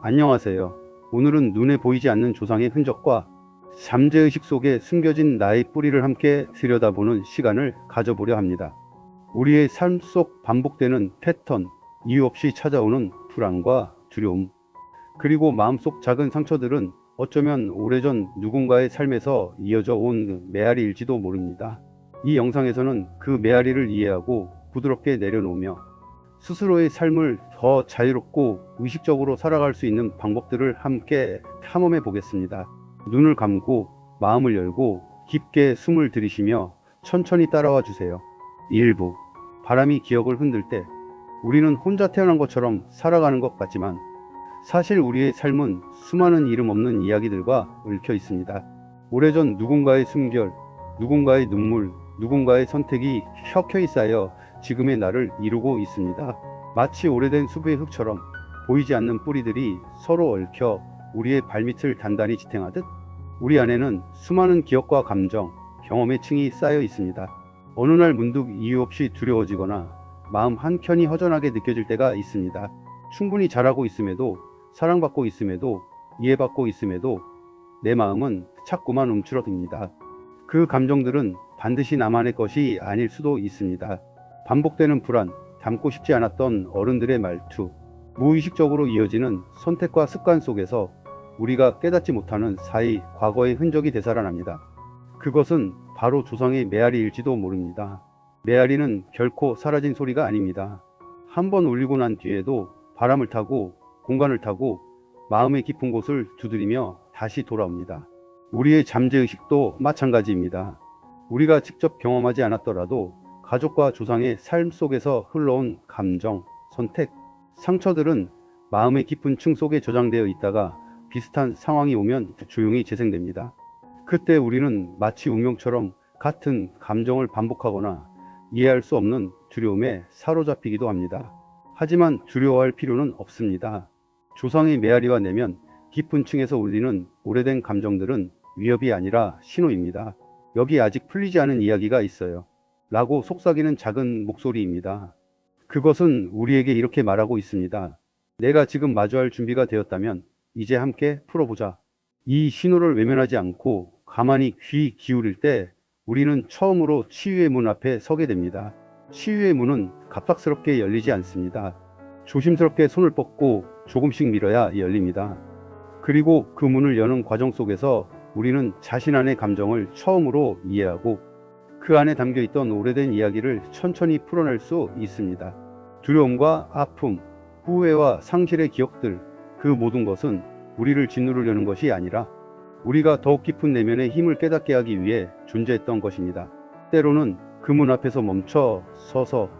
안녕하세요. 오늘은 눈에 보이지 않는 조상의 흔적과 잠재의식 속에 숨겨진 나의 뿌리를 함께 들여다보는 시간을 가져보려 합니다. 우리의 삶 속 반복되는 패턴, 이유 없이 찾아오는 불안과 두려움, 그리고 마음속 작은 상처들은 어쩌면 오래전 누군가의 삶에서 이어져 온 메아리일지도 모릅니다. 이 영상에서는 그 메아리를 이해하고 부드럽게 내려놓으며 스스로의 삶을 더 자유롭고 의식적으로 살아갈 수 있는 방법들을 함께 탐험해 보겠습니다. 눈을 감고 마음을 열고 깊게 숨을 들이쉬며 천천히 따라와 주세요. 일부 바람이 기억을 흔들 때 우리는 혼자 태어난 것처럼 살아가는 것 같지만 사실 우리의 삶은 수많은 이름 없는 이야기들과 얽혀 있습니다. 오래전 누군가의 숨결, 누군가의 눈물, 누군가의 선택이 켜켜이 쌓여 지금의 나를 이루고 있습니다. 마치 오래된 숲의 흙처럼 보이지 않는 뿌리들이 서로 얽혀 우리의 발밑을 단단히 지탱하듯 우리 안에는 수많은 기억과 감정, 경험의 층이 쌓여 있습니다. 어느 날 문득 이유 없이 두려워지거나 마음 한켠이 허전하게 느껴질 때가 있습니다. 충분히 잘하고 있음에도, 사랑받고 있음에도, 이해받고 있음에도 내 마음은 자꾸만 움츠러듭니다. 그 감정들은 반드시 나만의 것이 아닐 수도 있습니다. 반복되는 불안, 닮고 싶지 않았던 어른들의 말투, 무의식적으로 이어지는 선택과 습관 속에서 우리가 깨닫지 못하는 사이 과거의 흔적이 되살아납니다. 그것은 바로 조상의 메아리일지도 모릅니다. 메아리는 결코 사라진 소리가 아닙니다. 한번 울리고 난 뒤에도 바람을 타고 공간을 타고 마음의 깊은 곳을 두드리며 다시 돌아옵니다. 우리의 잠재의식도 마찬가지입니다. 우리가 직접 경험하지 않았더라도 가족과 조상의 삶 속에서 흘러온 감정, 선택, 상처들은 마음의 깊은 층 속에 저장되어 있다가 비슷한 상황이 오면 조용히 재생됩니다. 그때 우리는 마치 운명처럼 같은 감정을 반복하거나 이해할 수 없는 두려움에 사로잡히기도 합니다. 하지만 두려워할 필요는 없습니다. 조상의 메아리와 내면 깊은 층에서 울리는 오래된 감정들은 위협이 아니라 신호입니다. 여기 아직 풀리지 않은 이야기가 있어요. 라고 속삭이는 작은 목소리입니다. 그것은 우리에게 이렇게 말하고 있습니다. 내가 지금 마주할 준비가 되었다면 이제 함께 풀어보자. 이 신호를 외면하지 않고 가만히 귀 기울일 때 우리는 처음으로 치유의 문 앞에 서게 됩니다. 치유의 문은 갑작스럽게 열리지 않습니다. 조심스럽게 손을 뻗고 조금씩 밀어야 열립니다. 그리고 그 문을 여는 과정 속에서 우리는 자신 안의 감정을 처음으로 이해하고 그 안에 담겨있던 오래된 이야기를 천천히 풀어낼 수 있습니다. 두려움과 아픔, 후회와 상실의 기억들, 그 모든 것은 우리를 짓누르려는 것이 아니라 우리가 더욱 깊은 내면의 힘을 깨닫게 하기 위해 존재했던 것입니다. 때로는 그 문 앞에서 멈춰 서서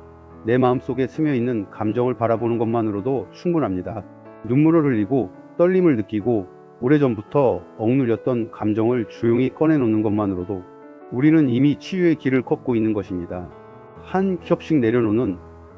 내 마음속에 스며있는 감정을 바라보는 것만으로도 충분합니다. 눈물을 흘리고 떨림을 느끼고 오래전부터 억눌렸던 감정을 조용히 꺼내놓는 것만으로도 우리는 이미 치유의 길을 걷고 있는 것입니다. 한 겹씩 내려놓는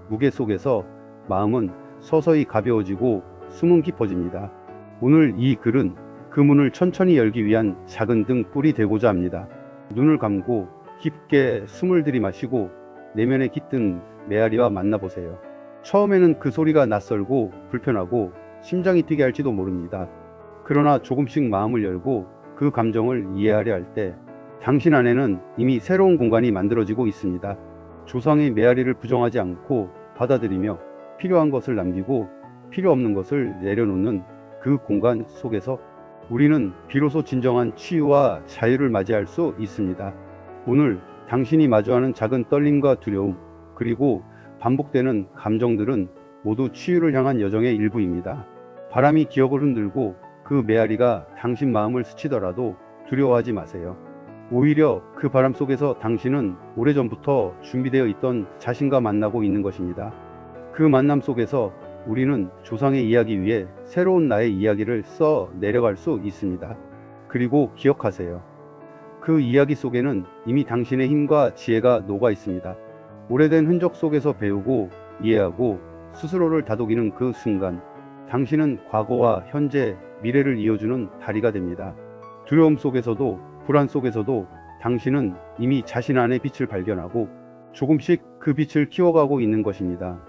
무게 속에서 마음은 서서히 가벼워지고 숨은 깊어집니다. 오늘 이 글은 그 문을 천천히 열기 위한 작은 등불이 되고자 합니다. 눈을 감고 깊게 숨을 들이마시고 내면에 깃든 메아리와 만나보세요. 처음에는 그 소리가 낯설고 불편하고 심장이 뛰게 할지도 모릅니다. 그러나 조금씩 마음을 열고 그 감정을 이해하려 할 때 당신 안에는 이미 새로운 공간이 만들어지고 있습니다. 조상의 메아리를 부정하지 않고 받아들이며 필요한 것을 남기고 필요 없는 것을 내려놓는 그 공간 속에서 우리는 비로소 진정한 치유와 자유를 맞이할 수 있습니다. 오늘 당신이 마주하는 작은 떨림과 두려움, 그리고 반복되는 감정들은 모두 치유를 향한 여정의 일부입니다. 바람이 기억을 흔들고 그 메아리가 당신 마음을 스치더라도 두려워하지 마세요. 오히려 그 바람 속에서 당신은 오래전부터 준비되어 있던 자신과 만나고 있는 것입니다. 그 만남 속에서 우리는 조상의 이야기 위에 새로운 나의 이야기를 써 내려갈 수 있습니다. 그리고 기억하세요. 그 이야기 속에는 이미 당신의 힘과 지혜가 녹아 있습니다. 오래된 흔적 속에서 배우고 이해하고 스스로를 다독이는 그 순간 당신은 과거와 현재, 미래를 이어주는 다리가 됩니다. 두려움 속에서도 불안 속에서도 당신은 이미 자신 안의 빛을 발견하고 조금씩 그 빛을 키워가고 있는 것입니다.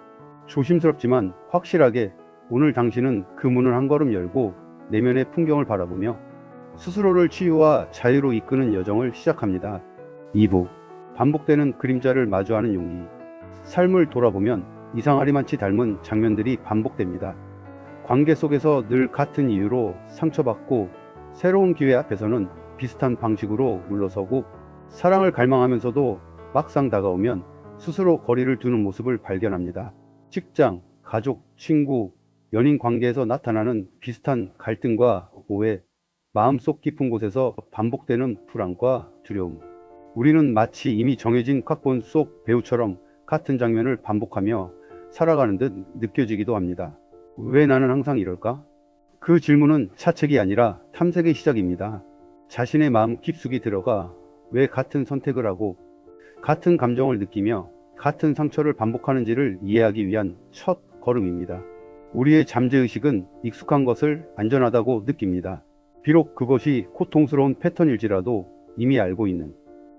조심스럽지만 확실하게 오늘 당신은 그 문을 한 걸음 열고 내면의 풍경을 바라보며 스스로를 치유와 자유로 이끄는 여정을 시작합니다. 2부. 반복되는 그림자를 마주하는 용기. 삶을 돌아보면 이상하리만치 닮은 장면들이 반복됩니다. 관계 속에서 늘 같은 이유로 상처받고, 새로운 기회 앞에서는 비슷한 방식으로 물러서고, 사랑을 갈망하면서도 막상 다가오면 스스로 거리를 두는 모습을 발견합니다. 직장, 가족, 친구, 연인 관계에서 나타나는 비슷한 갈등과 오해, 마음속 깊은 곳에서 반복되는 불안과 두려움. 우리는 마치 이미 정해진 각본 속 배우처럼 같은 장면을 반복하며 살아가는 듯 느껴지기도 합니다. 왜 나는 항상 이럴까? 그 질문은 차책이 아니라 탐색의 시작입니다. 자신의 마음 깊숙이 들어가 왜 같은 선택을 하고 같은 감정을 느끼며 같은 상처를 반복하는지를 이해하기 위한 첫 걸음입니다. 우리의 잠재의식은 익숙한 것을 안전하다고 느낍니다. 비록 그것이 고통스러운 패턴일지라도 이미 알고 있는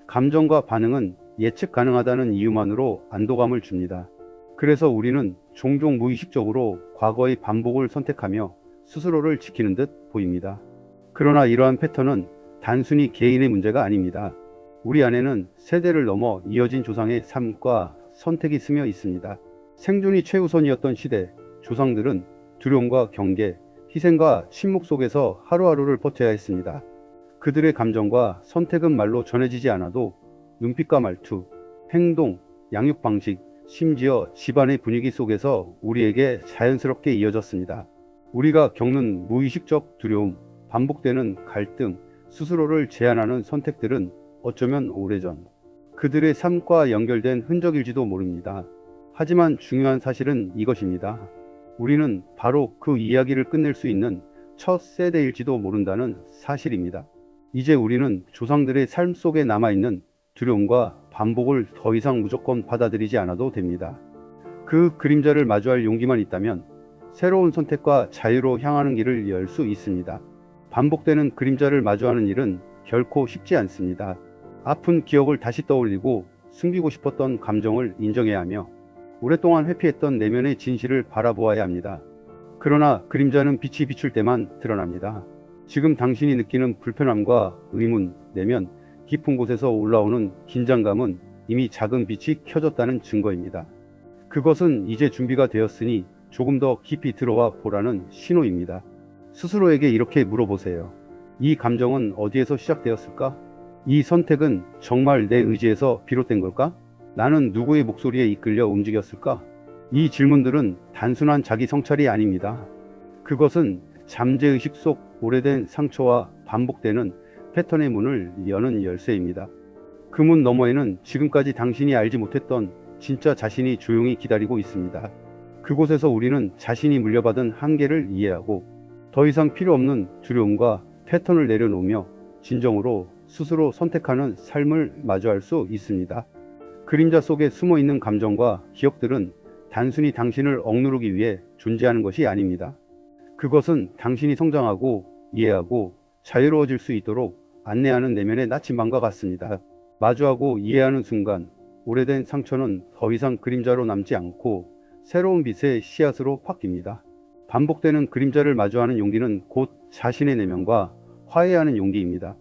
감정과 반응은 예측 가능하다는 이유만으로 안도감을 줍니다. 그래서 우리는 종종 무의식적으로 과거의 반복을 선택하며 스스로를 지키는 듯 보입니다. 그러나 이러한 패턴은 단순히 개인의 문제가 아닙니다. 우리 안에는 세대를 넘어 이어진 조상의 삶과 선택이 스며 있습니다. 생존이 최우선이었던 시대, 조상들은 두려움과 경계, 희생과 침묵 속에서 하루하루를 버텨야 했습니다. 그들의 감정과 선택은 말로 전해지지 않아도 눈빛과 말투, 행동, 양육 방식, 심지어 집안의 분위기 속에서 우리에게 자연스럽게 이어졌습니다. 우리가 겪는 무의식적 두려움, 반복되는 갈등, 스스로를 제한하는 선택들은 어쩌면 오래전 그들의 삶과 연결된 흔적일지도 모릅니다. 하지만 중요한 사실은 이것입니다. 우리는 바로 그 이야기를 끝낼 수 있는 첫 세대일지도 모른다는 사실입니다. 이제 우리는 조상들의 삶 속에 남아있는 두려움과 반복을 더 이상 무조건 받아들이지 않아도 됩니다. 그 그림자를 마주할 용기만 있다면 새로운 선택과 자유로 향하는 길을 열 수 있습니다. 반복되는 그림자를 마주하는 일은 결코 쉽지 않습니다. 아픈 기억을 다시 떠올리고 숨기고 싶었던 감정을 인정해야 하며 오랫동안 회피했던 내면의 진실을 바라보아야 합니다. 그러나 그림자는 빛이 비출 때만 드러납니다. 지금 당신이 느끼는 불편함과 의문, 내면 깊은 곳에서 올라오는 긴장감은 이미 작은 빛이 켜졌다는 증거입니다. 그것은 이제 준비가 되었으니 조금 더 깊이 들어와 보라는 신호입니다. 스스로에게 이렇게 물어보세요. 이 감정은 어디에서 시작되었을까? 이 선택은 정말 내 의지에서 비롯된 걸까? 나는 누구의 목소리에 이끌려 움직였을까? 이 질문들은 단순한 자기 성찰이 아닙니다. 그것은 잠재의식 속 오래된 상처와 반복되는 패턴의 문을 여는 열쇠입니다. 그 문 너머에는 지금까지 당신이 알지 못했던 진짜 자신이 조용히 기다리고 있습니다. 그곳에서 우리는 자신이 물려받은 한계를 이해하고 더 이상 필요 없는 두려움과 패턴을 내려놓으며 진정으로 스스로 선택하는 삶을 마주할 수 있습니다. 그림자 속에 숨어 있는 감정과 기억들은 단순히 당신을 억누르기 위해 존재하는 것이 아닙니다. 그것은 당신이 성장하고 이해하고 자유로워질 수 있도록 안내하는 내면의 나침반과 같습니다. 마주하고 이해하는 순간 오래된 상처는 더 이상 그림자로 남지 않고 새로운 빛의 씨앗으로 바뀝니다. 반복되는 그림자를 마주하는 용기는 곧 자신의 내면과 화해하는 용기입니다.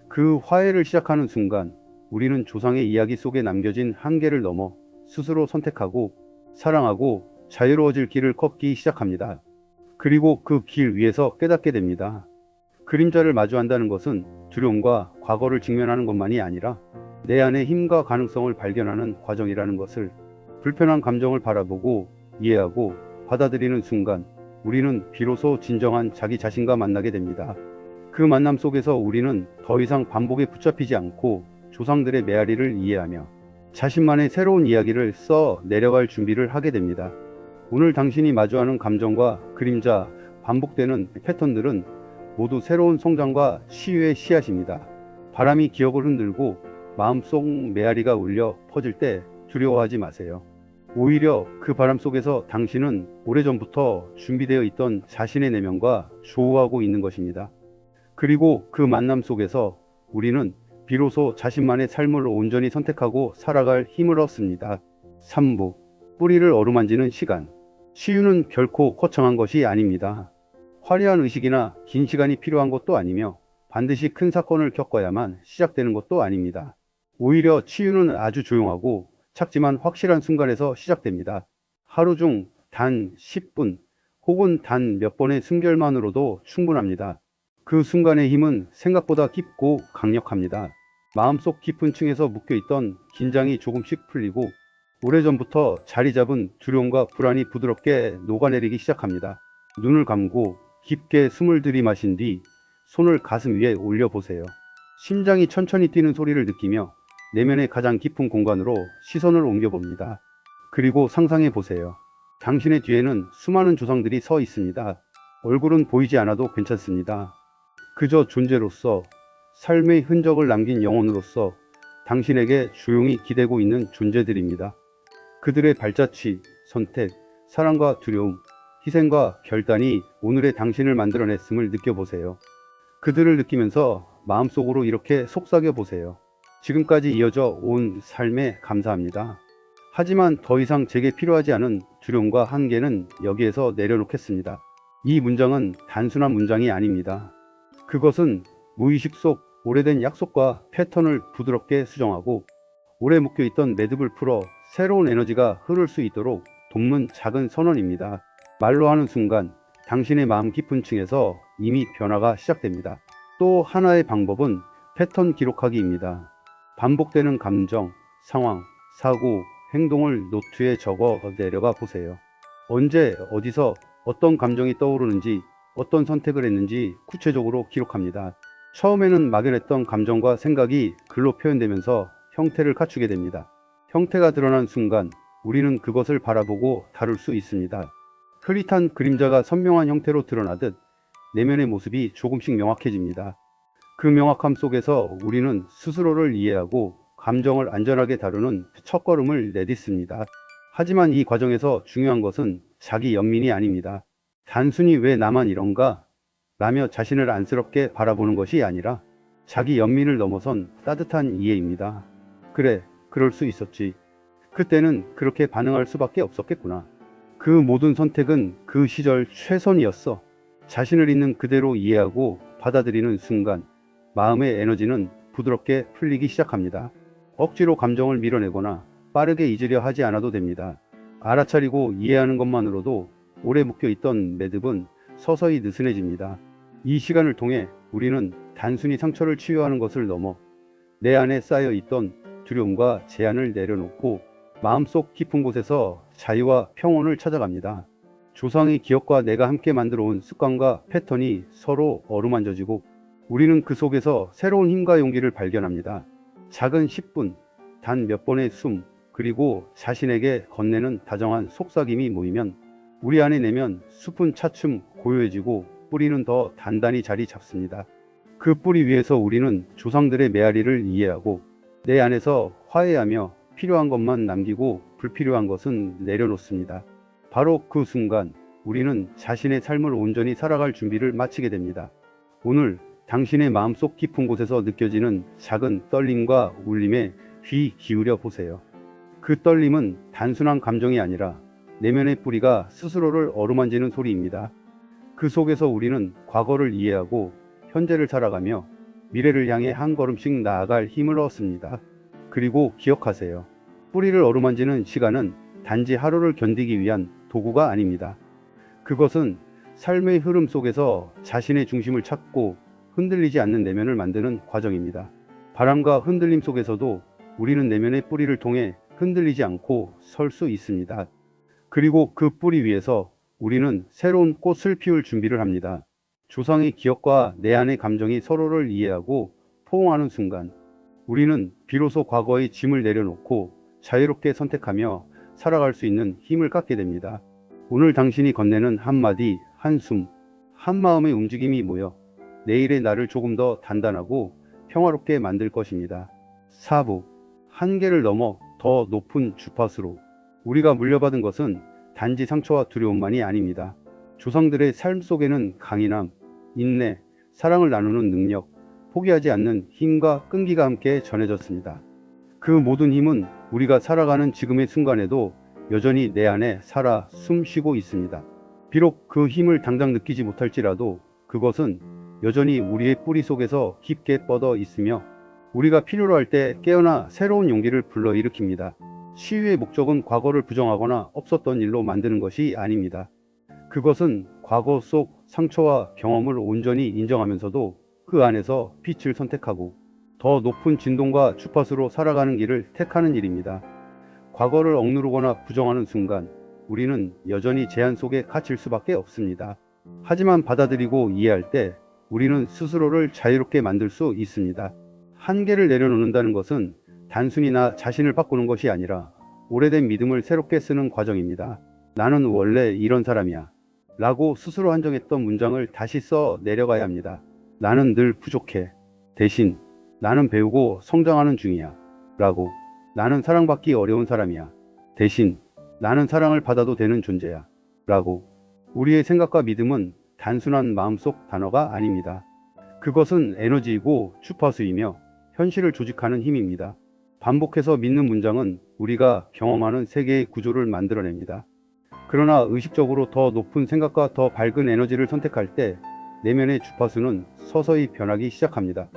그 화해를 시작하는 순간 우리는 조상의 이야기 속에 남겨진 한계를 넘어 스스로 선택하고 사랑하고 자유로워질 길을 걷기 시작합니다. 그리고 그 길 위에서 깨닫게 됩니다. 그림자를 마주한다는 것은 두려움과 과거를 직면하는 것만이 아니라 내 안의 힘과 가능성을 발견하는 과정이라는 것을, 불편한 감정을 바라보고 이해하고 받아들이는 순간 우리는 비로소 진정한 자기 자신과 만나게 됩니다. 그 만남 속에서 우리는 더 이상 반복에 붙잡히지 않고 조상들의 메아리를 이해하며 자신만의 새로운 이야기를 써 내려갈 준비를 하게 됩니다. 오늘 당신이 마주하는 감정과 그림자, 반복되는 패턴들은 모두 새로운 성장과 치유의 씨앗입니다. 바람이 기억을 흔들고 마음속 메아리가 울려 퍼질 때 두려워하지 마세요. 오히려 그 바람 속에서 당신은 오래전부터 준비되어 있던 자신의 내면과 조우하고 있는 것입니다. 그리고 그 만남 속에서 우리는 비로소 자신만의 삶을 온전히 선택하고 살아갈 힘을 얻습니다. 3부. 뿌리를 어루만지는 시간. 치유는 결코 거창한 것이 아닙니다. 화려한 의식이나 긴 시간이 필요한 것도 아니며 반드시 큰 사건을 겪어야만 시작되는 것도 아닙니다. 오히려 치유는 아주 조용하고 작지만 확실한 순간에서 시작됩니다. 하루 중 단 10분 혹은 단 몇 번의 숨결만으로도 충분합니다. 그 순간의 힘은 생각보다 깊고 강력합니다. 마음속 깊은 층에서 묶여있던 긴장이 조금씩 풀리고 오래전부터 자리 잡은 두려움과 불안이 부드럽게 녹아내리기 시작합니다. 눈을 감고 깊게 숨을 들이마신 뒤 손을 가슴 위에 올려보세요. 심장이 천천히 뛰는 소리를 느끼며 내면의 가장 깊은 공간으로 시선을 옮겨봅니다. 그리고 상상해 보세요. 당신의 뒤에는 수많은 조상들이 서 있습니다. 얼굴은 보이지 않아도 괜찮습니다. 그저 존재로서, 삶의 흔적을 남긴 영혼으로서 당신에게 조용히 기대고 있는 존재들입니다. 그들의 발자취, 선택, 사랑과 두려움, 희생과 결단이 오늘의 당신을 만들어냈음을 느껴보세요. 그들을 느끼면서 마음속으로 이렇게 속삭여 보세요. 지금까지 이어져 온 삶에 감사합니다. 하지만 더 이상 제게 필요하지 않은 두려움과 한계는 여기에서 내려놓겠습니다. 이 문장은 단순한 문장이 아닙니다. 그것은 무의식 속 오래된 약속과 패턴을 부드럽게 수정하고 오래 묶여있던 매듭을 풀어 새로운 에너지가 흐를 수 있도록 돕는 작은 선언입니다. 말로 하는 순간 당신의 마음 깊은 층에서 이미 변화가 시작됩니다. 또 하나의 방법은 패턴 기록하기입니다. 반복되는 감정, 상황, 사고, 행동을 노트에 적어 내려가 보세요. 언제, 어디서, 어떤 감정이 떠오르는지, 어떤 선택을 했는지 구체적으로 기록합니다. 처음에는 막연했던 감정과 생각이 글로 표현되면서 형태를 갖추게 됩니다. 형태가 드러난 순간 우리는 그것을 바라보고 다룰 수 있습니다. 흐릿한 그림자가 선명한 형태로 드러나듯 내면의 모습이 조금씩 명확해집니다. 그 명확함 속에서 우리는 스스로를 이해하고 감정을 안전하게 다루는 첫걸음을 내딛습니다. 하지만 이 과정에서 중요한 것은 자기 연민이 아닙니다. 단순히 왜 나만 이런가? 라며 자신을 안쓰럽게 바라보는 것이 아니라 자기 연민을 넘어선 따뜻한 이해입니다. 그래, 그럴 수 있었지. 그때는 그렇게 반응할 수밖에 없었겠구나. 그 모든 선택은 그 시절 최선이었어. 자신을 있는 그대로 이해하고 받아들이는 순간 마음의 에너지는 부드럽게 풀리기 시작합니다. 억지로 감정을 밀어내거나 빠르게 잊으려 하지 않아도 됩니다. 알아차리고 이해하는 것만으로도 오래 묶여있던 매듭은 서서히 느슨해집니다. 이 시간을 통해 우리는 단순히 상처를 치유하는 것을 넘어 내 안에 쌓여있던 두려움과 제한을 내려놓고 마음속 깊은 곳에서 자유와 평온을 찾아갑니다. 조상의 기억과 내가 함께 만들어 온 습관과 패턴이 서로 어루만져지고 우리는 그 속에서 새로운 힘과 용기를 발견합니다. 작은 10분, 단 몇 번의 숨, 그리고 자신에게 건네는 다정한 속삭임이 모이면 우리 안의 내면 숲은 차츰 고요해지고 뿌리는 더 단단히 자리 잡습니다. 그 뿌리 위에서 우리는 조상들의 메아리를 이해하고 내 안에서 화해하며 필요한 것만 남기고 불필요한 것은 내려놓습니다. 바로 그 순간 우리는 자신의 삶을 온전히 살아갈 준비를 마치게 됩니다. 오늘 당신의 마음속 깊은 곳에서 느껴지는 작은 떨림과 울림에 귀 기울여 보세요. 그 떨림은 단순한 감정이 아니라 내면의 뿌리가 스스로를 어루만지는 소리입니다. 그 속에서 우리는 과거를 이해하고 현재를 살아가며 미래를 향해 한 걸음씩 나아갈 힘을 얻습니다. 그리고 기억하세요. 뿌리를 어루만지는 시간은 단지 하루를 견디기 위한 도구가 아닙니다. 그것은 삶의 흐름 속에서 자신의 중심을 찾고 흔들리지 않는 내면을 만드는 과정입니다. 바람과 흔들림 속에서도 우리는 내면의 뿌리를 통해 흔들리지 않고 설 수 있습니다. 그리고 그 뿌리 위에서 우리는 새로운 꽃을 피울 준비를 합니다. 조상의 기억과 내 안의 감정이 서로를 이해하고 포옹하는 순간 우리는 비로소 과거의 짐을 내려놓고 자유롭게 선택하며 살아갈 수 있는 힘을 갖게 됩니다. 오늘 당신이 건네는 한마디, 한숨, 한마음의 움직임이 모여 내일의 나를 조금 더 단단하고 평화롭게 만들 것입니다. 4부, 한계를 넘어 더 높은 주파수로. 우리가 물려받은 것은 단지 상처와 두려움만이 아닙니다. 조상들의 삶 속에는 강인함, 인내, 사랑을 나누는 능력, 포기하지 않는 힘과 끈기가 함께 전해졌습니다. 그 모든 힘은 우리가 살아가는 지금의 순간에도 여전히 내 안에 살아 숨쉬고 있습니다. 비록 그 힘을 당장 느끼지 못할지라도 그것은 여전히 우리의 뿌리 속에서 깊게 뻗어 있으며 우리가 필요로 할 때 깨어나 새로운 용기를 불러일으킵니다. 시위의 목적은 과거를 부정하거나 없었던 일로 만드는 것이 아닙니다. 그것은 과거 속 상처와 경험을 온전히 인정하면서도 그 안에서 빛을 선택하고 더 높은 진동과 주파수로 살아가는 길을 택하는 일입니다. 과거를 억누르거나 부정하는 순간 우리는 여전히 제한 속에 갇힐 수밖에 없습니다. 하지만 받아들이고 이해할 때 우리는 스스로를 자유롭게 만들 수 있습니다. 한계를 내려놓는다는 것은 단순히 나 자신을 바꾸는 것이 아니라 오래된 믿음을 새롭게 쓰는 과정입니다. 나는 원래 이런 사람이야 라고 스스로 한정했던 문장을 다시 써 내려가야 합니다. 나는 늘 부족해. 대신 나는 배우고 성장하는 중이야 라고. 나는 사랑받기 어려운 사람이야. 대신 나는 사랑을 받아도 되는 존재야 라고. 우리의 생각과 믿음은 단순한 마음속 단어가 아닙니다. 그것은 에너지이고 주파수이며 현실을 조직하는 힘입니다. 반복해서 믿는 문장은 우리가 경험하는 세계의 구조를 만들어냅니다. 그러나 의식적으로 더 높은 생각과 더 밝은 에너지를 선택할 때 내면의 주파수는 서서히 변하기 시작합니다.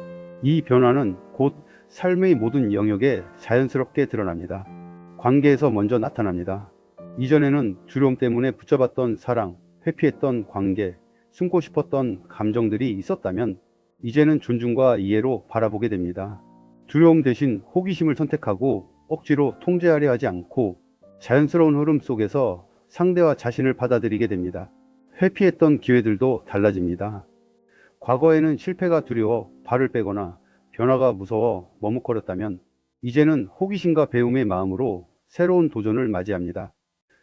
이 변화는 곧 삶의 모든 영역에 자연스럽게 드러납니다. 관계에서 먼저 나타납니다. 이전에는 두려움 때문에 붙잡았던 사랑, 회피했던 관계, 숨고 싶었던 감정들이 있었다면 이제는 존중과 이해로 바라보게 됩니다. 두려움 대신 호기심을 선택하고 억지로 통제하려 하지 않고 자연스러운 흐름 속에서 상대와 자신을 받아들이게 됩니다. 회피했던 기회들도 달라집니다. 과거에는 실패가 두려워 발을 빼거나 변화가 무서워 머뭇거렸다면 이제는 호기심과 배움의 마음으로 새로운 도전을 맞이합니다.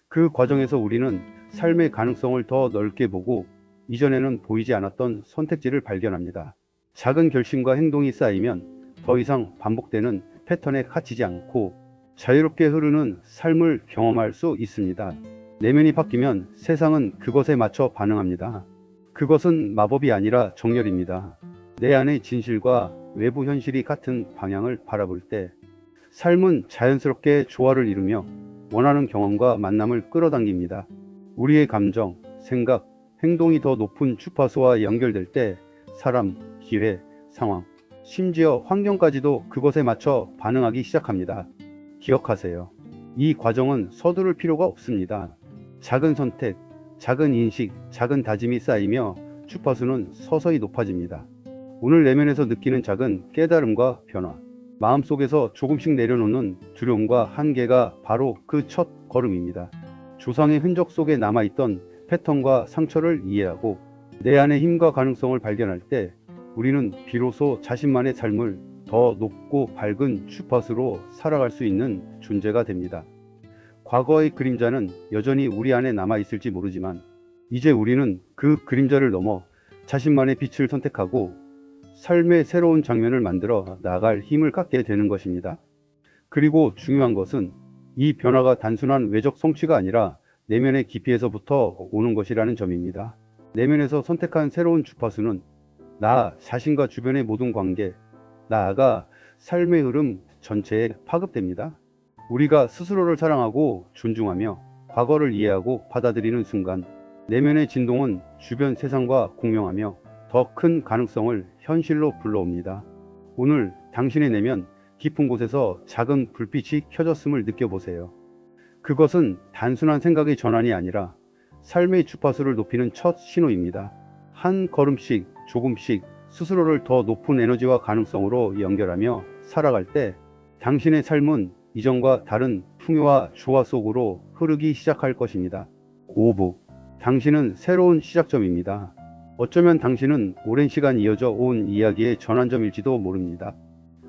그 과정에서 우리는 삶의 가능성을 더 넓게 보고 이전에는 보이지 않았던 선택지를 발견합니다. 작은 결심과 행동이 쌓이면 더 이상 반복되는 패턴에 갇히지 않고 자유롭게 흐르는 삶을 경험할 수 있습니다. 내면이 바뀌면 세상은 그것에 맞춰 반응합니다. 그것은 마법이 아니라 정렬입니다. 내 안의 진실과 외부 현실이 같은 방향을 바라볼 때 삶은 자연스럽게 조화를 이루며 원하는 경험과 만남을 끌어당깁니다. 우리의 감정, 생각, 행동이 더 높은 주파수와 연결될 때 사람, 기회, 상황, 심지어 환경까지도 그것에 맞춰 반응하기 시작합니다. 기억하세요. 이 과정은 서두를 필요가 없습니다. 작은 선택, 작은 인식, 작은 다짐이 쌓이며 주파수는 서서히 높아집니다. 오늘 내면에서 느끼는 작은 깨달음과 변화, 마음속에서 조금씩 내려놓는 두려움과 한계가 바로 그 첫 걸음입니다. 조상의 흔적 속에 남아있던 패턴과 상처를 이해하고 내 안의 힘과 가능성을 발견할 때 우리는 비로소 자신만의 삶을 더 높고 밝은 주파수로 살아갈 수 있는 존재가 됩니다. 과거의 그림자는 여전히 우리 안에 남아있을지 모르지만 이제 우리는 그 그림자를 넘어 자신만의 빛을 선택하고 삶의 새로운 장면을 만들어 나아갈 힘을 갖게 되는 것입니다. 그리고 중요한 것은 이 변화가 단순한 외적 성취가 아니라 내면의 깊이에서부터 오는 것이라는 점입니다. 내면에서 선택한 새로운 주파수는 나 자신과 주변의 모든 관계, 나아가 삶의 흐름 전체에 파급됩니다. 우리가 스스로를 사랑하고 존중하며 과거를 이해하고 받아들이는 순간 내면의 진동은 주변 세상과 공명하며 더 큰 가능성을 현실로 불러옵니다. 오늘 당신의 내면 깊은 곳에서 작은 불빛이 켜졌음을 느껴보세요. 그것은 단순한 생각의 전환이 아니라 삶의 주파수를 높이는 첫 신호입니다. 한 걸음씩 조금씩 스스로를 더 높은 에너지와 가능성으로 연결하며 살아갈 때 당신의 삶은 이전과 다른 풍요와 조화 속으로 흐르기 시작할 것입니다. 5부. 당신은 새로운 시작점입니다. 어쩌면 당신은 오랜 시간 이어져 온 이야기의 전환점일지도 모릅니다.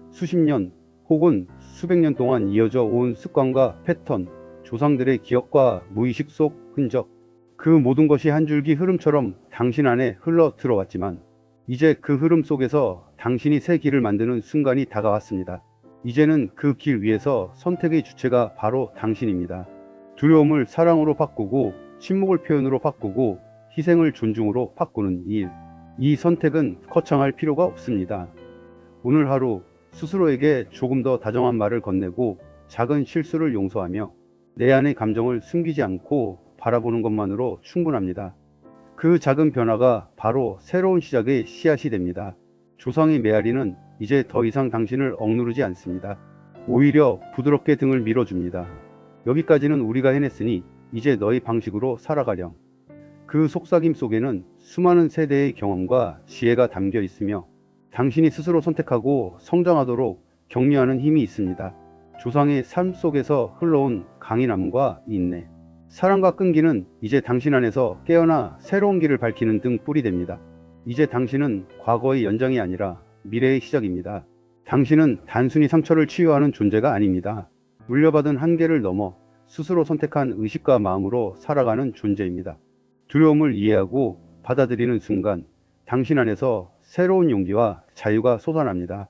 수십 년 혹은 수백 년 동안 이어져 온 습관과 패턴, 조상들의 기억과 무의식 속 흔적, 그 모든 것이 한 줄기 흐름처럼 당신 안에 흘러 들어왔지만 이제 그 흐름 속에서 당신이 새 길을 만드는 순간이 다가왔습니다. 이제는 그 길 위에서 선택의 주체가 바로 당신입니다. 두려움을 사랑으로 바꾸고 침묵을 표현으로 바꾸고 희생을 존중으로 바꾸는 일. 이 선택은 거창할 필요가 없습니다. 오늘 하루 스스로에게 조금 더 다정한 말을 건네고 작은 실수를 용서하며 내 안의 감정을 숨기지 않고 바라보는 것만으로 충분합니다. 그 작은 변화가 바로 새로운 시작의 씨앗이 됩니다. 조상의 메아리는 이제 더 이상 당신을 억누르지 않습니다. 오히려 부드럽게 등을 밀어줍니다. 여기까지는 우리가 해냈으니 이제 너의 방식으로 살아가렴. 그 속삭임 속에는 수많은 세대의 경험과 지혜가 담겨 있으며 당신이 스스로 선택하고 성장하도록 격려하는 힘이 있습니다. 조상의 삶 속에서 흘러온 강인함과 인내, 사랑과 끈기는 이제 당신 안에서 깨어나 새로운 길을 밝히는 등불이 됩니다. 이제 당신은 과거의 연장이 아니라 미래의 시작입니다. 당신은 단순히 상처를 치유하는 존재가 아닙니다. 물려받은 한계를 넘어 스스로 선택한 의식과 마음으로 살아가는 존재입니다. 두려움을 이해하고 받아들이는 순간 당신 안에서 새로운 용기와 자유가 솟아납니다.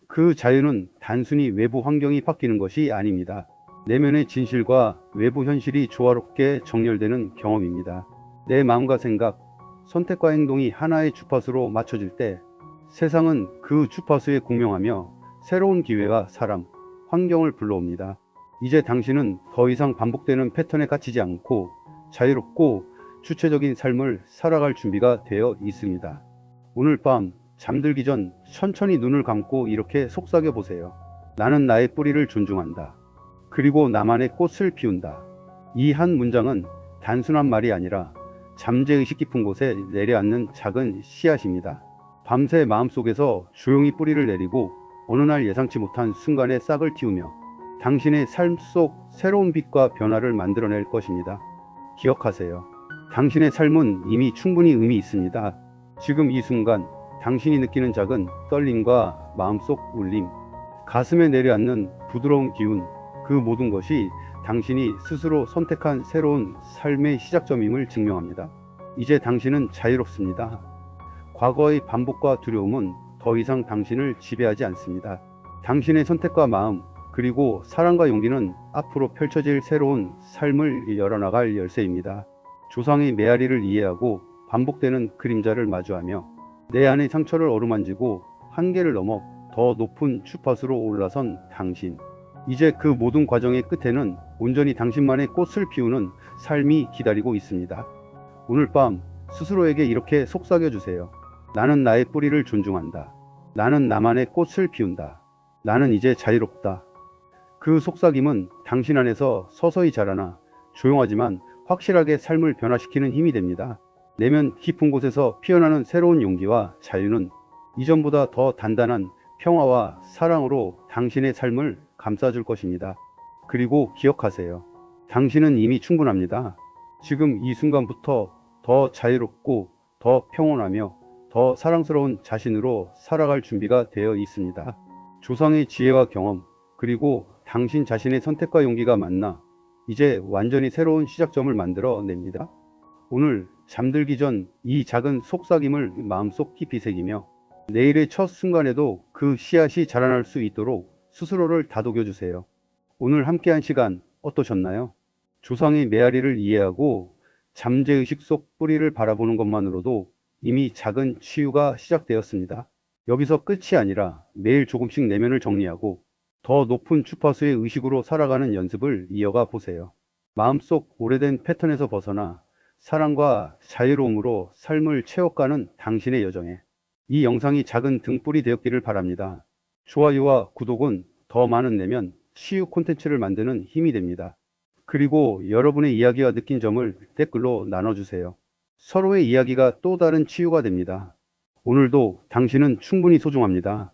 그 자유는 단순히 외부 환경이 바뀌는 것이 아닙니다. 내면의 진실과 외부 현실이 조화롭게 정렬되는 경험입니다. 내 마음과 생각, 선택과 행동이 하나의 주파수로 맞춰질 때 세상은 그 주파수에 공명하며 새로운 기회와 사람, 환경을 불러옵니다. 이제 당신은 더 이상 반복되는 패턴에 갇히지 않고 자유롭고 주체적인 삶을 살아갈 준비가 되어 있습니다. 오늘 밤 잠들기 전 천천히 눈을 감고 이렇게 속삭여 보세요. 나는 나의 뿌리를 존중한다. 그리고 나만의 꽃을 피운다. 이 한 문장은 단순한 말이 아니라 잠재의식 깊은 곳에 내려앉는 작은 씨앗입니다. 밤새 마음속에서 조용히 뿌리를 내리고 어느 날 예상치 못한 순간에 싹을 틔우며 당신의 삶 속 새로운 빛과 변화를 만들어낼 것입니다. 기억하세요. 당신의 삶은 이미 충분히 의미 있습니다. 지금 이 순간 당신이 느끼는 작은 떨림과 마음속 울림, 가슴에 내려앉는 부드러운 기운, 그 모든 것이 당신이 스스로 선택한 새로운 삶의 시작점임을 증명합니다. 이제 당신은 자유롭습니다. 과거의 반복과 두려움은 더 이상 당신을 지배하지 않습니다. 당신의 선택과 마음, 그리고 사랑과 용기는 앞으로 펼쳐질 새로운 삶을 열어나갈 열쇠입니다. 조상의 메아리를 이해하고 반복되는 그림자를 마주하며 내 안의 상처를 어루만지고 한계를 넘어 더 높은 주파수로 올라선 당신. 이제 그 모든 과정의 끝에는 온전히 당신만의 꽃을 피우는 삶이 기다리고 있습니다. 오늘 밤 스스로에게 이렇게 속삭여 주세요. 나는 나의 뿌리를 존중한다. 나는 나만의 꽃을 피운다. 나는 이제 자유롭다. 그 속삭임은 당신 안에서 서서히 자라나 조용하지만 확실하게 삶을 변화시키는 힘이 됩니다. 내면 깊은 곳에서 피어나는 새로운 용기와 자유는 이전보다 더 단단한 평화와 사랑으로 당신의 삶을 감싸줄 것입니다. 그리고 기억하세요. 당신은 이미 충분합니다. 지금 이 순간부터 더 자유롭고 더 평온하며 더 사랑스러운 자신으로 살아갈 준비가 되어 있습니다. 조상의 지혜와 경험, 그리고 당신 자신의 선택과 용기가 만나 이제 완전히 새로운 시작점을 만들어 냅니다. 오늘 잠들기 전 이 작은 속삭임을 마음속 깊이 새기며 내일의 첫 순간에도 그 씨앗이 자라날 수 있도록 스스로를 다독여 주세요. 오늘 함께한 시간 어떠셨나요? 조상의 메아리를 이해하고 잠재의식 속 뿌리를 바라보는 것만으로도 이미 작은 치유가 시작되었습니다. 여기서 끝이 아니라 매일 조금씩 내면을 정리하고 더 높은 주파수의 의식으로 살아가는 연습을 이어가 보세요. 마음속 오래된 패턴에서 벗어나 사랑과 자유로움으로 삶을 채워가는 당신의 여정에 이 영상이 작은 등불이 되었기를 바랍니다. 좋아요와 구독은 더 많은 내면 치유 콘텐츠를 만드는 힘이 됩니다. 그리고 여러분의 이야기와 느낀 점을 댓글로 나눠주세요. 서로의 이야기가 또 다른 치유가 됩니다. 오늘도 당신은 충분히 소중합니다.